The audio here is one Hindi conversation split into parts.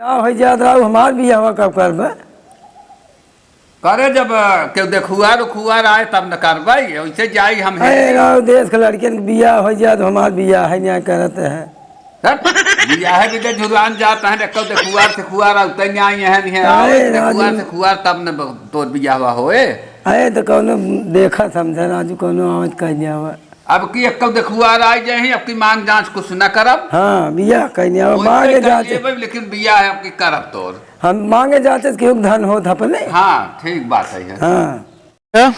क्या हो जात रहा हमार भी हवा कब करबे करे जब के देखुआर उखुआर आए तब न करबै वैसे जाई हम राव देश के लड़कियन के बियाह हो जात हमार बियाह है न्याय करते हैं बियाह भी दे झुरान जाता है कब देखुआर से खुआर आते आई है देखुआर से खुआर तब न तोर बियाह होए अरे तो कोनो देखा समझा राजू कोनो आवत कह दिया अब की कब देखुआर आई जाए अब की मांग जांच कुछ न करब। हाँ बियाह कहने मांगे जाते लेकिन बियाह है अब की करब तोर हम मांगे जाते क्यों धन हो था अपने। हाँ ठीक बात है। हाँ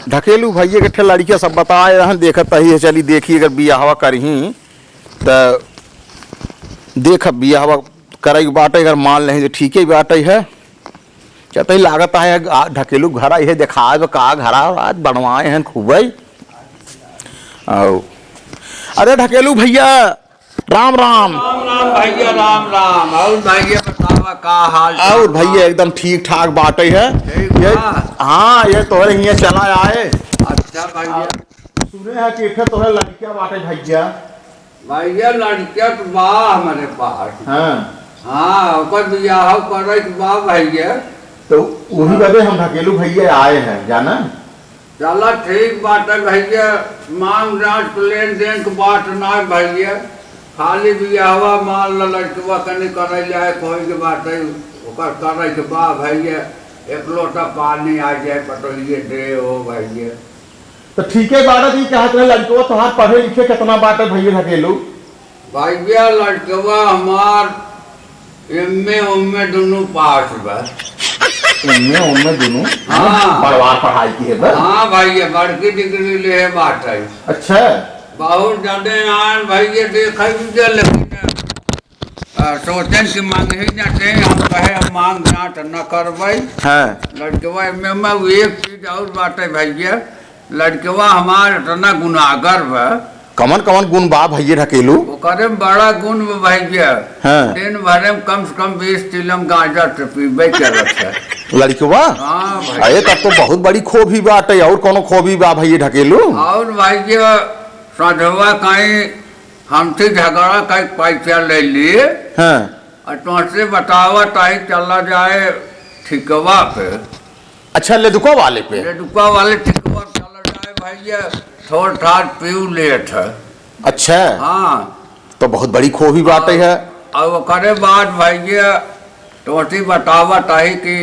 ढकेलू भैया के ठे लड़कियां सब बताए रहन देखत ही है चली देखी अगर बियाहवा करही तो देख बियाहवा करे बाटे अगर मान लें तो ठीक ही बाटे है कहते लागत है ढकेलू घर आई है देखा का घर आज बनवाए हैं खूब अरे ढकेलू भैया राम राम राम राम भैया राम राम। और भैया बतावा का हाल और भैया एकदम ठीक ठाक बाटे है ये हाँ ये तोरे यहाँ चला आए। अच्छा भैया सुने है कि तोरे लड़कियां बाटे भैया भैया लड़कियां तो बा हमारे पास। हाँ हाँ ओकर बियाह करे के बा भैया तो वही बदे हम ढकेलू भैया आए हैं जाना। चला ठीक बात है भैया मांग जांच लेन देन के बात ना भैया खाली बियाहवा मान लड़कवा कनी करे जाए कोई के बात है ओकर करे के बा भैया एक लोटा पानी आ जाए पटोलिए दे हो भैया तो ठीक है बात ही कहत रहे लड़कवा तो हाथ पढ़े लिखे कितना बात है भैया ढकेलू भैया लड़कवा हमार एमए उम्मे दोनों पास बा उनमें दोनों हाँ परिवार पढ़ाई की है बस। हाँ भैया बड़की डिग्री ले है बात है। अच्छा बहुत ज्यादा आन भैया देखा लेकिन सोचन की मांग ही न थे हम कहे हम मांग जांच न करबै। हाँ लड़कवा में एक चीज और बात है भैया लड़कवा हमार इतना गुनागर बा कमन कमन गुण बा भैया ढकेलू ओकरे बड़ा गुण भैया। हाँ दिन भर में कम से कम 20 चिलम गांजा पीबे करत है लड़कवा। हाँ अरे तब तो बहुत बड़ी खोबी बात है और कोनो खोबी बा भैया ढकेलू। और भैया साधवा कहीं हमसे झगड़ा कहीं पैसा ले लिए हाँ और तुमसे बतावा ताही चला जाए ठिकवा पे। अच्छा लेदुका वाले पे लेदुका वाले ठिकवा चला जाए भैया थोड़ ठाड़ पीऊ लेट है। अच्छा हाँ तो बहुत बड़ी खोबी बात है। और करे बाद भैया तोसी बतावा ताही कि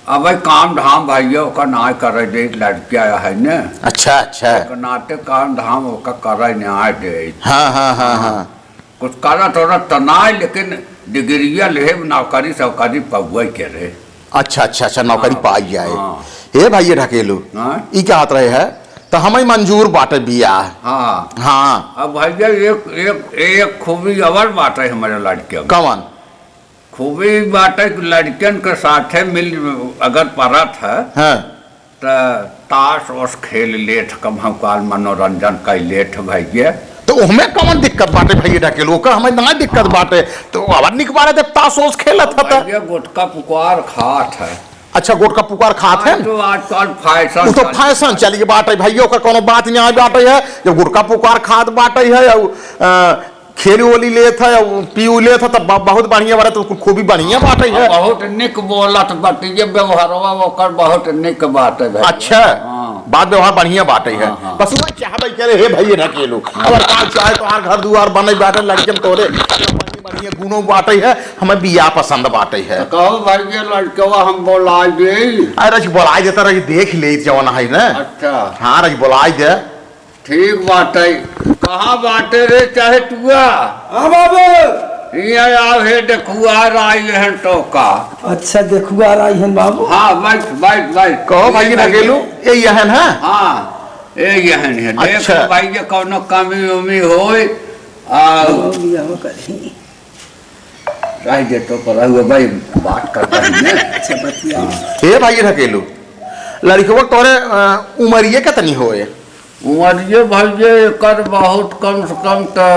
अब काम धाम भैया ओका ना करे दे लड़किया है न। अच्छा अच्छा नाते काम धाम ओका करे ना दे। हाँ हाँ हाँ हाँ कुछ करा थोड़ा तनाए लेकिन डिग्रिया ले नौकरी सौकरी पहुए के रहे। अच्छा अच्छा अच्छा नौकरी पाई जाए। हाँ। हे भैया ढकेलू ई क्या हाथ रहे है तो हमें मंजूर बाटे बियाह। हाँ हाँ अब भैया एक एक एक खूबी और बात है हमारे लड़के कवन खूबी बात है लड़कियन के साथे मिल अगर परत है हाँ तो ताश ओस खेल लेठ कम हम काल मनोरंजन कर लेठ भैया। तो हमें कवन दिक्कत बाटे भैया ढकेलू ओकर हमें ना दिक्कत बाटे तो अब निकबारे जब ताश ओस खेलत था भैया गुटका पुकार खात है। अच्छा गोट का पुकार खाते हैं तो आजकल फैशन तो फैशन चलिए बाटे भैया ओकर कोनो बात नहीं बाटे है जब गुटका पुकार खाद बाटे है खेली ओली लेत है पीऊ लेत है तब बहुत बढ़िया बात तो खूबी बढ़िया बाटे है। बहुत निक बोलत बटिए व्यवहारवा ओकर बहुत निक बात है। अच्छा बात व्यवहार बढ़िया बाटे है बस वह चाहबे करे हे भैया ढकेलू अगर काल चाहे तो हर घर दुआर बने बाटे लड़कन तोरे बढ़िया गुणों बाटे है हमें बियाह पसंद बाटे है। कहो भैया लड़कवा हम बोला दे। अरे जी बोलाई देता रही देख ले जवान है ना। अच्छा हाँ रही बोलाई दे ठीक बात है कहाँ बाटे रे चाहे तुआ। हाँ बाबू आओ हे देखुआर आई है टोका। अच्छा देखुआर आई है बाबू। हाँ बैठ बैठ बैठ कहो भैया ढकेलू ये यहन है। हाँ ये यहन है अच्छा। देख भैया कोनो कमी उमी होए दे तो पर हुआ भाई बात करता है ना। अच्छा बतिया हे भैया ढकेलू लड़कवा तोरे उमरिये कितनी होए उमरिये भैया एकर बहुत कम से कम तो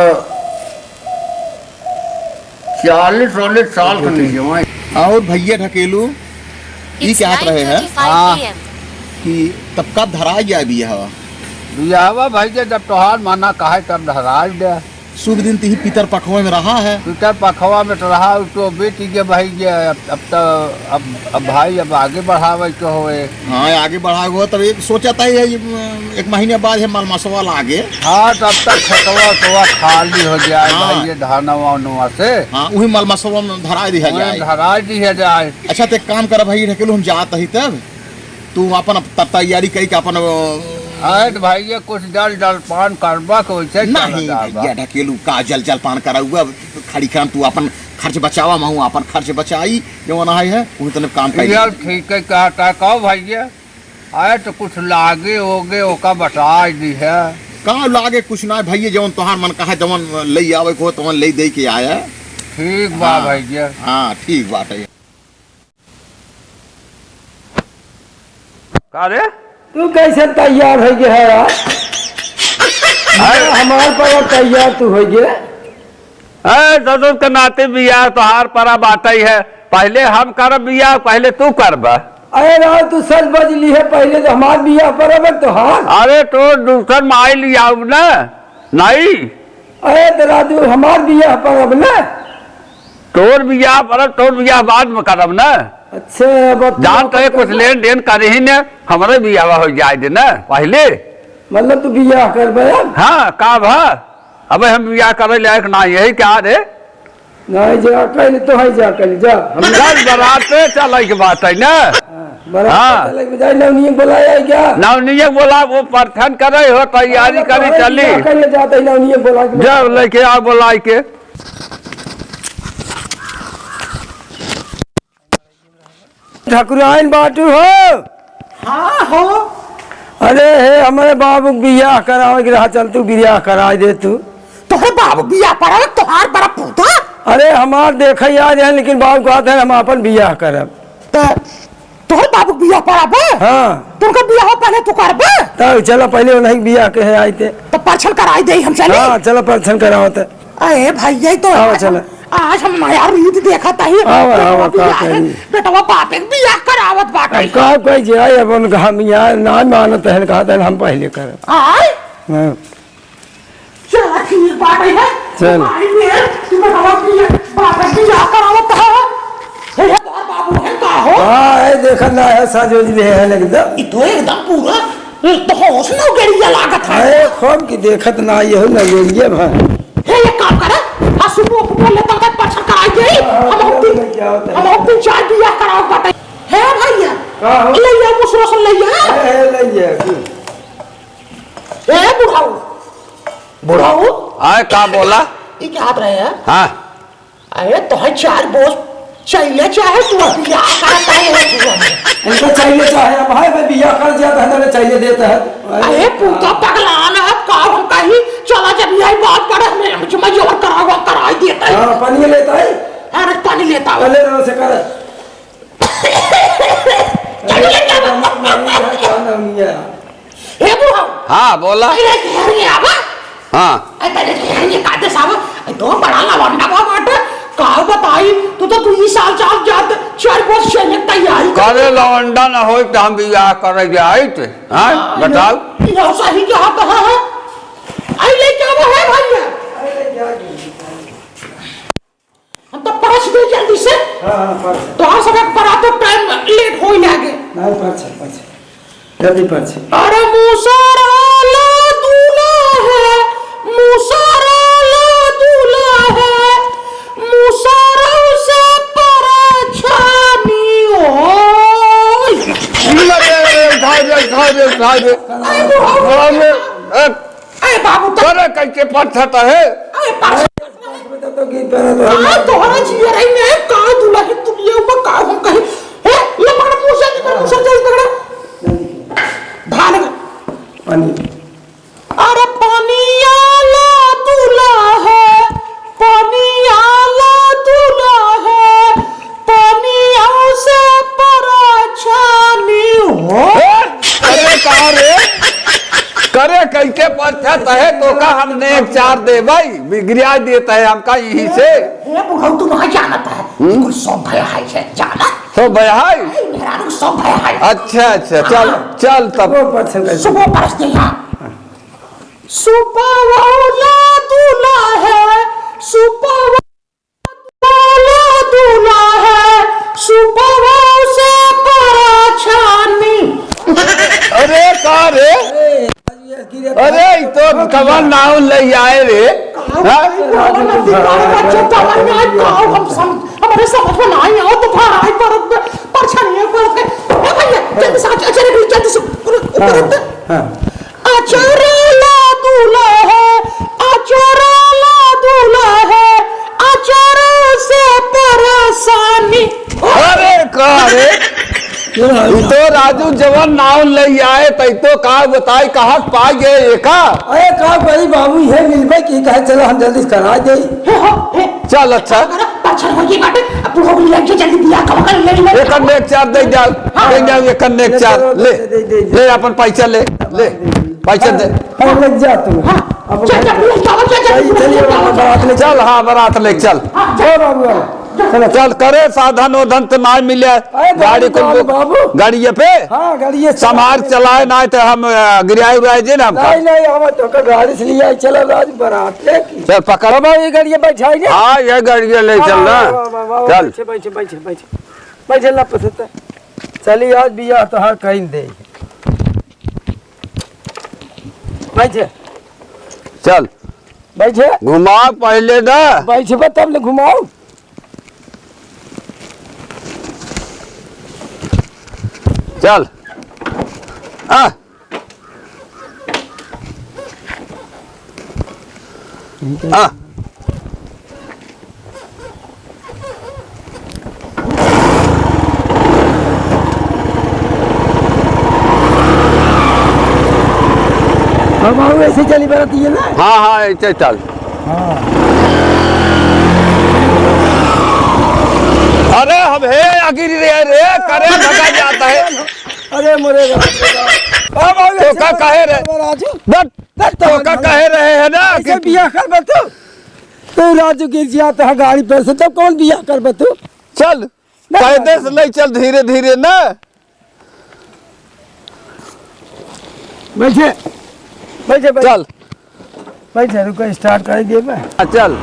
40-40 साल का नहीं है। और भैया ढकेलू ये क्या रहे हैं कि तब कब धरा जाए बियाह बियाहवा भैया जब तोहार माना कहे तब धराज दे। शुभ दिन ती पितर पखवा में रहा है। पितर पखवा में तो रहा तो बेटी के भाई ये अब तो अब भाई अब आगे बढ़ावे के होए। हाँ आगे बढ़ा हुआ तब एक सोचा था ये एक महीने बाद है माल मसवाल आगे। हाँ तब तक खेतवा तो खाली हो जाए हाँ। भाई ये धानवा उनवा से। हाँ वही माल मसवा में धरा दिया जाए। धरा दिया जाए। अच्छा तो एक काम कर भाई ढकेलू हम जात ही तब तू अपन तैयारी करी के अपन अरे तो भाई ये कुछ जलपान करबा के वैसे नहीं भैया ढकेलू का जलपान करा हुआ खड़ी काम तू अपन खर्च बचावा महू अपन खर्च बचाई जो ना है वही तने काम कर यार ठीक है कहता कहो भैया आए तो कुछ लागे होगे ओका बता दी है। कहाँ लागे कुछ ना भैया जवन तोहार मन कहा जवन ले आवे को तवन ले दे के आया। ठीक बा भैया। हाँ ठीक बात है। का रे तू कैसे तैयार हो गया है यार? हमार पर तैयार तू हो गया। ससुर के नाते बियाह तोहार परा बाटा ही है। पहले हम करब बियाह पहले तू करब। अरे राव तू सच बज ली है पहले तो हमार बियाह पर अब तो हाँ। अरे तो दूसर माई लिया ना नहीं। अरे तेरा तू हमार बियाह पर अब ना तोर बियाह पर तोर बियाह बाद में करब ना। अच्छा अब जान तो कुछ लेन देन करे ही न हमारे बियाह हो जाए दे ना पहले। मतलब तू बियाह कर बया। हाँ का भा अब हम बियाह करे लायक ना यही क्या रे नहीं जा कर तो है जा कर जा हम हम बारात पे चले के बात है ना। बराबर चले बजाय नवनियम बुलाया है क्या? नवनियम बोला वो प्रार्थना करे हो तैयारी करी चली कर जाता है नवनियम बुला के जब लेके आ बुला के। ठाकुराइन बाटू हो। हाँ हो। अरे हे हमारे बाबू बियाह करावे के रहा चल तू बियाह करा दे तू। तोहरे बाबू बियाह पड़ावे तोहार बड़ा पूता। अरे हमार देख याद है लेकिन बाबू कहते हैं हम अपन बियाह करब। तोहरे बाबू बियाह पड़ावे। हाँ तुमका बियाह हो पहले तू करबे। तब चलो पहले नहीं बियाह के है आए थे तो परछन कराई दे हम चले। हाँ चलो परछन कराओ तो। अरे भैया तो आओ चलो। आज हम नया रीत देखा था ही। आओ का करी बेटवा बाप एक बियाह करावत बाटे। कहा कोई जाए अब उनका हम यहाँ ना मानत है कहते हैं हम पहले करब। आय हाँ चल ठीक बात है। चल। आई में तुम बेटवा बाप एक बियाह करावत है। हे तोहर बाबू है का हो। हाँ देखा ना है साजोज भी है एकदम। ये तो एकदम पूरा तो होश न गेड़िया लागत है। अरे खोम की देखत ना ये हो ना ये भाई। हे ये काम करे सुबह को बोले तब तक परछन कराई दे। हम अपनी चाय बियाह कराओ बाटे। हे भैया ले ये मुसरा से ले ये। ए बुढ़ाऊ बुढ़ाऊ आए का बोला ये क्या आप रहे हैं? हाँ अरे तो है चार बोझ चाहिए चाहे तू बियाह करता है। इनको चाहिए चाहे अब भाई मैं बियाह कर जाता है ना चाहिए देता है। अरे पूता पगलान है का हम कहीं चला जब यही बात पड़े हमें मैं जोर करावा कराई देता है। हाँ पानी लेता है। अरे पानी लेता हूँ। पहले रोज से कर। हे बुढ़ाऊ हाँ बोला पहले घेरिए आवा। हाँ पहले घेरिए काटे सावा तो बड़ा लवंडा बा बाटे का बताई तू तो 2 साल चाल जात चार बोझ चाहिए तैयारी करे लवंडा न हो तो हम बियाह करे जाए थे। हाँ बताओ ये सही क्या है। आई ले क्या है भैया हम तो परस दे जल्दी से। तो आ सब बड़ा तो टाइम लेट हो ही लागे। नहीं परछ जल्दी परछ। अरे मुसरा ला दूल्हा है मुसरा ला दूल्हा है मुसरा से परछानी हो। अरे बाबू तो करे कैसे पत्थर है अरे परछ तो की पहले तो हम तोहरा जिया रही में का दूल्हा की दुनिया में का हम कहीं है ले पकड़ मुसा जल्दी पकड़ धान पानी। अरे पानी आला दूल्हा है पानी आला दूल्हा है पानी से परछानी हो। अरे कहा रे करे कैसे पत्थर है तो का हमने एक चार दे भाई बिगड़िया देता है हमका यही से। ये बुढ़ऊ तू नहीं जानता है कुछ सब भय है जाना तो भाई मेरा नु सब भय है। अच्छा अच्छा चल चल तब परछ सुबह परस दे यहाँ सुपवाला दूल्हा है, सुपवाला दूल्हा है, सुपवाओ से पराछानी। अरे का रे अरे ई तो कवन नाव ले आए रे हाँ? हमारे समझ में नहीं आओ तो भाई पर परेशानी पर भैया जल्दी से जल्दी से अचरला दूल्हा है, अचरला दूल्हा है, अचर से परेशानी। अरे का रे ई तो राजू जवन नाव ले आए तई तो का बताई कहाँ पा गए एका अरे का भाई बाबू है मिलबे की कहे चलो हम जल्दी करा दे। चल अच्छा पछन हो गई बाटे अब हो गई लग जल्दी दिया कम कर ले ले एक नेक चार दे जाओ एक नेक चार ले ले अपन पैसा ले ले पैसा दे लग जा तू अब चल चल हाँ बारात ले चल चल करे साधन ओधन तो ना मिले गाड़ी को गाड़ी पे हाँ गाड़ी समार चलाए ना तो हम गिराए उराए जे ना नहीं नहीं हम तो गाड़ी से लिया चलो राज बारात लेके चल पकड़ बाबा ये गाड़ी बैठा है हाँ ये गाड़ी ले चल ना चल बैठे बैठे बैठे बैठे ला पसंद चली आज बिया तो हाँ कहीं दे बैठे चल बैठे घुमा पहले ना बैठे तब ले घुमाओ चल आ बाबू ऐसे चली बराती है ना हाँ हाँ ऐसे चल अरे हम है आखिर रे करे भगा जाता है अरे मोरे तो का कहे रे राजू तो का कहे रहे है ना ऐसे बिया कर बतू तू राजू गिर जाता है गाड़ी पर से तब कौन बिया कर बतू चल कायदे से ले चल धीरे धीरे ना बैठे बैठे चल बैठे रुको स्टार्ट कर दिए मैं चल